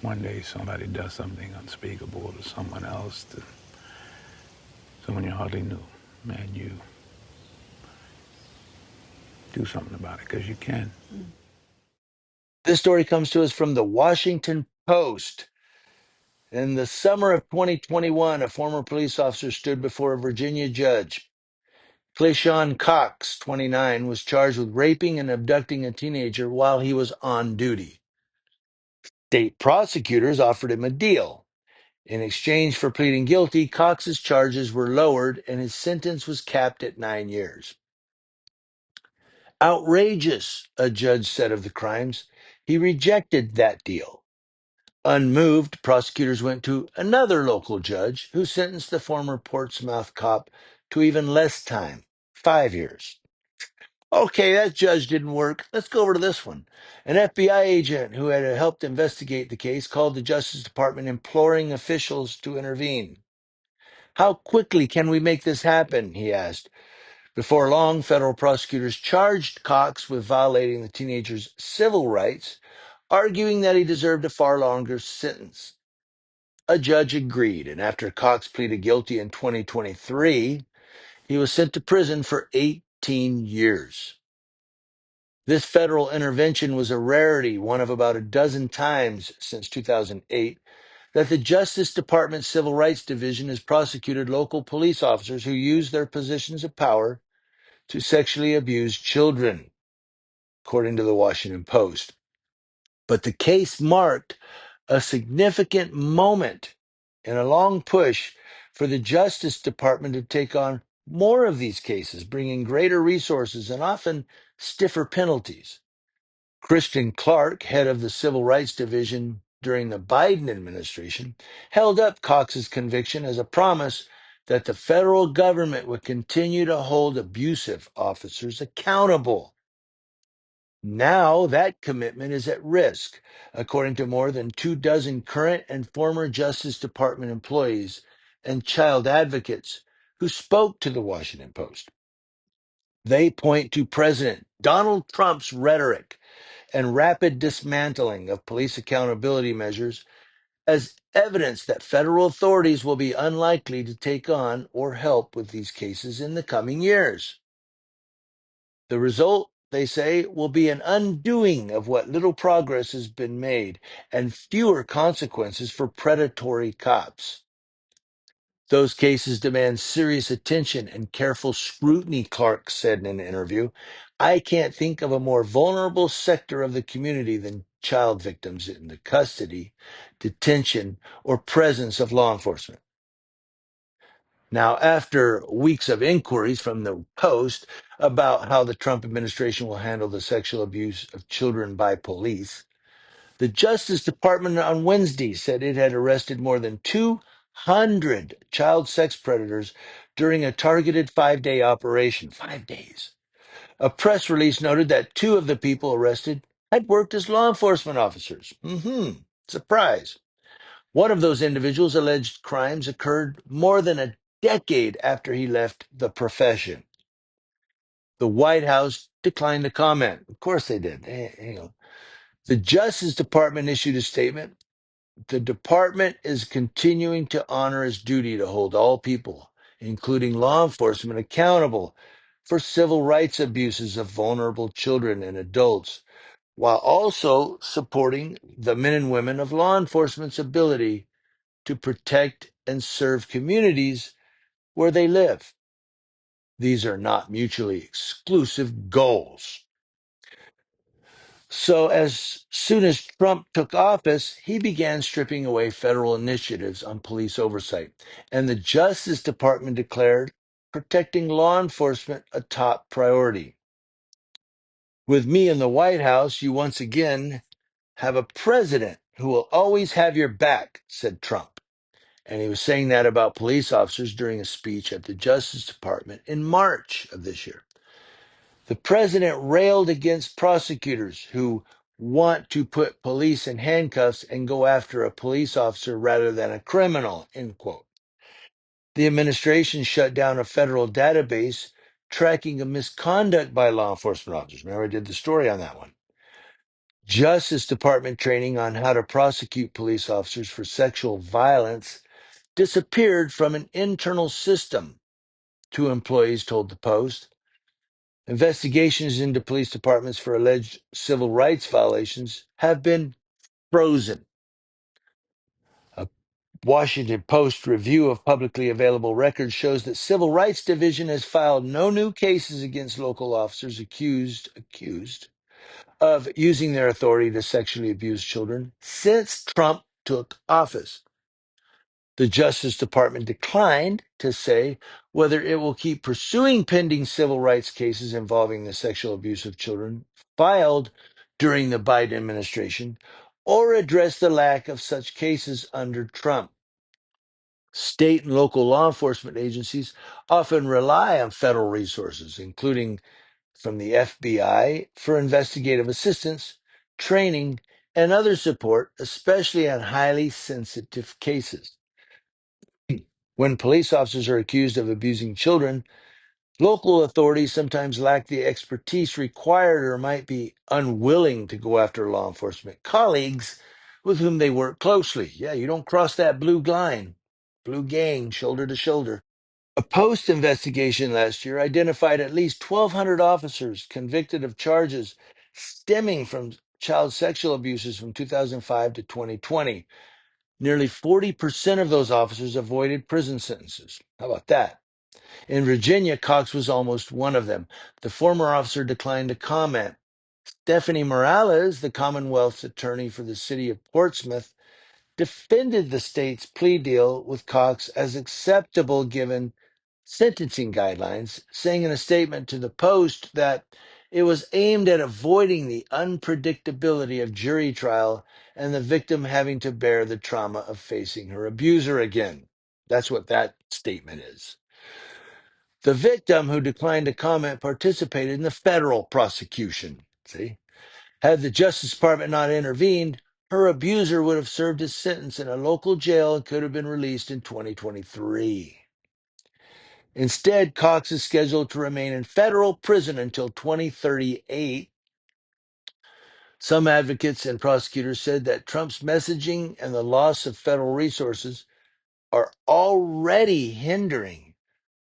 one day somebody does something unspeakable to someone else, to someone you hardly knew, and you do something about it because you can. This story comes to us from the Washington Post. In the summer of 2021, a former police officer stood before a Virginia judge. Clayshon Cox, 29, was charged with raping and abducting a teenager while he was on duty. State prosecutors offered him a deal. In exchange for pleading guilty, Cox's charges were lowered and his sentence was capped at 9 years. Outrageous, a judge said of the crimes. He rejected that deal. Unmoved, prosecutors went to another local judge who sentenced the former Portsmouth cop to even less time, 5 years. Okay, that judge didn't work. Let's go over to this one. An FBI agent who had helped investigate the case called the Justice Department imploring officials to intervene. How quickly can we make this happen? He asked. Before long, federal prosecutors charged Cox with violating the teenager's civil rights, arguing that he deserved a far longer sentence. A judge agreed, and after Cox pleaded guilty in 2023, he was sent to prison for 18 years. This federal intervention was a rarity, one of about a dozen times since 2008, that the Justice Department Civil Rights Division has prosecuted local police officers who use their positions of power to sexually abuse children, according to the Washington Post. But the case marked a significant moment and a long push for the Justice Department to take on more of these cases, bringing greater resources and often stiffer penalties. Kristen Clark, head of the Civil Rights Division during the Biden administration, held up Cox's conviction as a promise that the federal government would continue to hold abusive officers accountable. Now that commitment is at risk, according to more than 24 current and former Justice Department employees and child advocates who spoke to the Washington Post. They point to President Donald Trump's rhetoric and rapid dismantling of police accountability measures as evidence that federal authorities will be unlikely to take on or help with these cases in the coming years. The result, they say, will be an undoing of what little progress has been made and fewer consequences for predatory cops. Those cases demand serious attention and careful scrutiny, Clark said in an interview. I can't think of a more vulnerable sector of the community than child victims in the custody, detention, or presence of law enforcement. Now, after weeks of inquiries from the Post about how the Trump administration will handle the sexual abuse of children by police, the Justice Department on Wednesday said it had arrested more than 200 child sex predators during a targeted 5-day operation. 5 days. A press release noted that two of the people arrested had worked as law enforcement officers. Surprise. One of those individuals' alleged crimes occurred more than a decade after he left the profession. The White House declined to comment. Of course they did. The Justice Department issued a statement. The department is continuing to honor its duty to hold all people, including law enforcement, accountable for civil rights abuses of vulnerable children and adults, while also supporting the men and women of law enforcement's ability to protect and serve communities where they live. These are not mutually exclusive goals. So, as soon as Trump took office, he began stripping away federal initiatives on police oversight. And the Justice Department declared protecting law enforcement a top priority. With me in the White House, you once again have a president who will always have your back, said Trump. And he was saying that about police officers during a speech at the Justice Department in March of this year. The president railed against prosecutors who want to put police in handcuffs and go after a police officer rather than a criminal, end quote. The administration shut down a federal database tracking a misconduct by law enforcement officers. Remember, I did the story on that one. Justice Department training on how to prosecute police officers for sexual violence disappeared from an internal system, two employees told the Post. Investigations into police departments for alleged civil rights violations have been frozen. A Washington Post review of publicly available records shows that Civil Rights Division has filed no new cases against local officers accused of using their authority to sexually abuse children since Trump took office. The Justice Department declined to say whether it will keep pursuing pending civil rights cases involving the sexual abuse of children filed during the Biden administration or address the lack of such cases under Trump. State and local law enforcement agencies often rely on federal resources, including from the FBI, for investigative assistance, training, and other support, especially on highly sensitive cases. When police officers are accused of abusing children, local authorities sometimes lack the expertise required or might be unwilling to go after law enforcement colleagues with whom they work closely. Yeah, you don't cross that blue line, blue gang, shoulder to shoulder. A Post investigation last year identified at least 1,200 officers convicted of charges stemming from child sexual abuses from 2005 to 2020. Nearly 40% of those officers avoided prison sentences. How about that? In Virginia, Cox was almost one of them. The former officer declined to comment. Stephanie Morales, the Commonwealth's attorney for the city of Portsmouth, defended the state's plea deal with Cox as acceptable given sentencing guidelines, saying in a statement to the Post that it was aimed at avoiding the unpredictability of jury trial and the victim having to bear the trauma of facing her abuser again. That's what that statement is. The victim, who declined to comment, participated in the federal prosecution. See? Had the Justice Department not intervened, her abuser would have served his sentence in a local jail and could have been released in 2023. Instead, Cox is scheduled to remain in federal prison until 2038. Some advocates and prosecutors said that Trump's messaging and the loss of federal resources are already hindering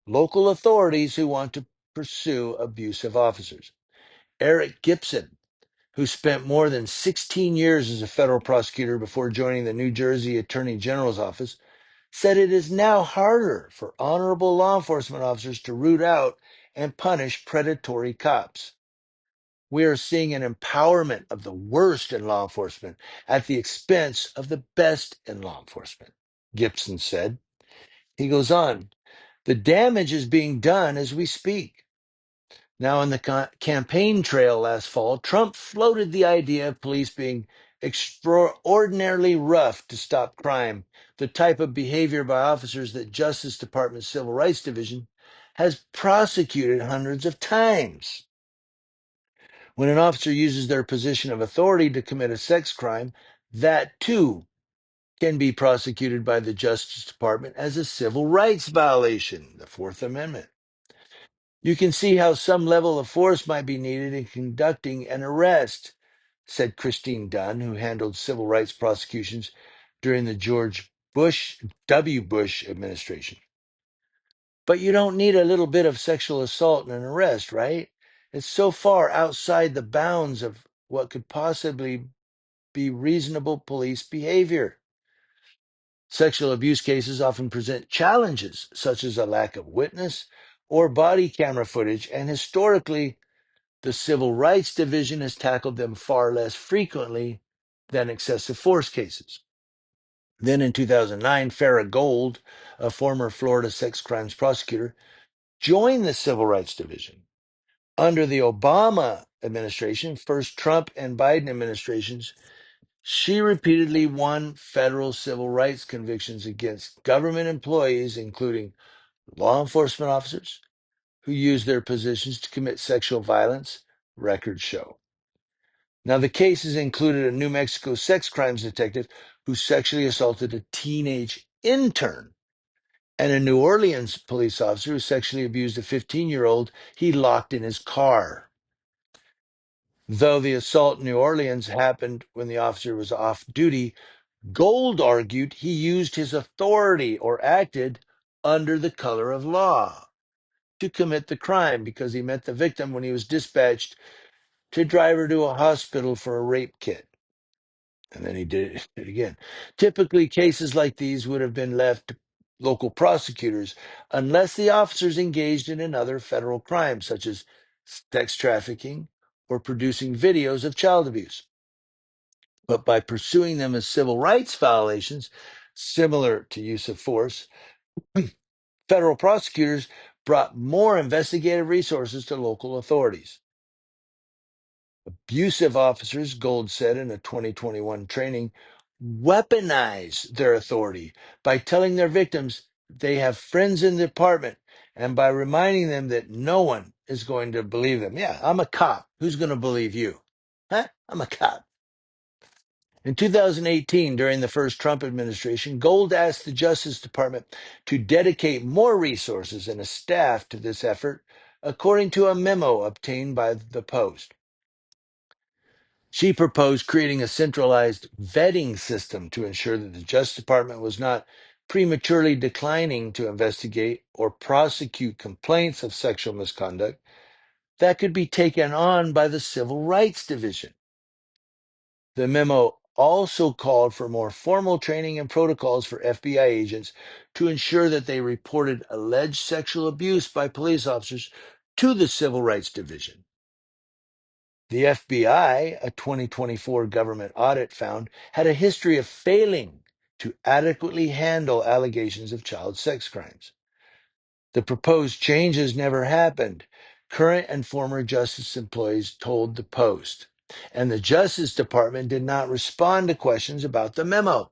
local authorities who want to pursue abusive officers. Eric Gibson, who spent more than 16 years as a federal prosecutor before joining the New Jersey Attorney General's office, said it is now harder for honorable law enforcement officers to root out and punish predatory cops. We are seeing an empowerment of the worst in law enforcement at the expense of the best in law enforcement, Gibson said. He goes on, the damage is being done as we speak. Now, on the campaign trail last fall, Trump floated the idea of police being extraordinarily rough to stop crime, the type of behavior by officers that Justice Department's Civil Rights Division has prosecuted hundreds of times. When an officer uses their position of authority to commit a sex crime, that too can be prosecuted by the Justice Department as a civil rights violation, the Fourth Amendment. You can see how some level of force might be needed in conducting an arrest, said Christine Dunn, who handled civil rights prosecutions during the George W. Bush administration. But you don't need a little bit of sexual assault in an arrest, right? It's so far outside the bounds of what could possibly be reasonable police behavior. Sexual abuse cases often present challenges, such as a lack of witness or body camera footage, and historically, the Civil Rights Division has tackled them far less frequently than excessive force cases. Then in 2009, Farrah Gold, a former Florida sex crimes prosecutor, joined the Civil Rights Division. Under the Obama administration, first Trump and Biden administrations, she repeatedly won federal civil rights convictions against government employees, including law enforcement officers who used their positions to commit sexual violence, records show. Now, the cases included a New Mexico sex crimes detective who sexually assaulted a teenage intern and a New Orleans police officer who sexually abused a 15-year-old he locked in his car. Though the assault in New Orleans happened when the officer was off duty, Gold argued he used his authority or acted under the color of law to commit the crime because he met the victim when he was dispatched to drive her to a hospital for a rape kit. And then he did it again. Typically, cases like these would have been left to local prosecutors unless the officers engaged in another federal crime, such as sex trafficking or producing videos of child abuse. But by pursuing them as civil rights violations, similar to use of force, federal prosecutors brought more investigative resources to local authorities. Abusive officers, Gold said in a 2021 training, weaponize their authority by telling their victims they have friends in the department and by reminding them that no one is going to believe them. Yeah, I'm a cop. Who's going to believe you? Huh? I'm a cop. In 2018, during the first Trump administration, Gold asked the Justice Department to dedicate more resources and a staff to this effort, according to a memo obtained by the Post. She proposed creating a centralized vetting system to ensure that the Justice Department was not prematurely declining to investigate or prosecute complaints of sexual misconduct that could be taken on by the Civil Rights Division. The memo also called for more formal training and protocols for FBI agents to ensure that they reported alleged sexual abuse by police officers to the Civil Rights Division. The FBI, a 2024 government audit found, had a history of failing to adequately handle allegations of child sex crimes. The proposed changes never happened, current and former justice employees told the Post. And the Justice Department did not respond to questions about the memo.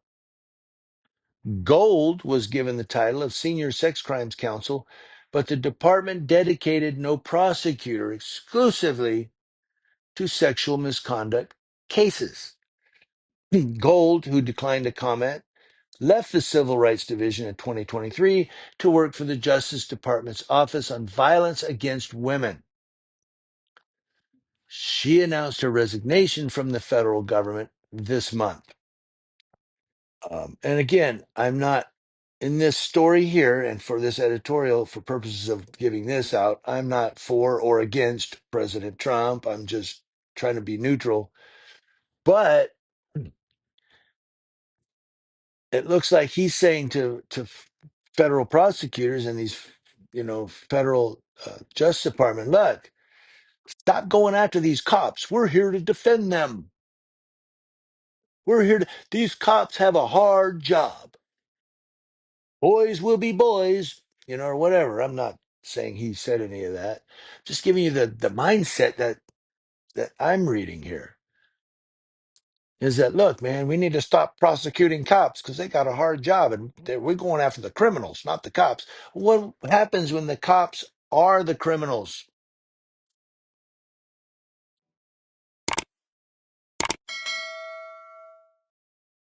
Gold was given the title of Senior Sex Crimes Counsel, but the department dedicated no prosecutor exclusively to sexual misconduct cases. Gold, who declined to comment, left the Civil Rights Division in 2023 to work for the Justice Department's Office on Violence Against Women. She announced her resignation from the federal government this month. And again, I'm not in this story here and for this editorial, for purposes of giving this out, I'm not for or against President Trump. I'm just trying to be neutral. But it looks like he's saying to federal prosecutors and these, federal Justice Department, look, stop going after these cops. We're here to defend them. These cops have a hard job. Boys will be boys, or whatever. I'm not saying he said any of that. Just giving you the mindset that I'm reading here is that, look, man, we need to stop prosecuting cops because they got a hard job and we're going after the criminals, not the cops. What happens when the cops are the criminals?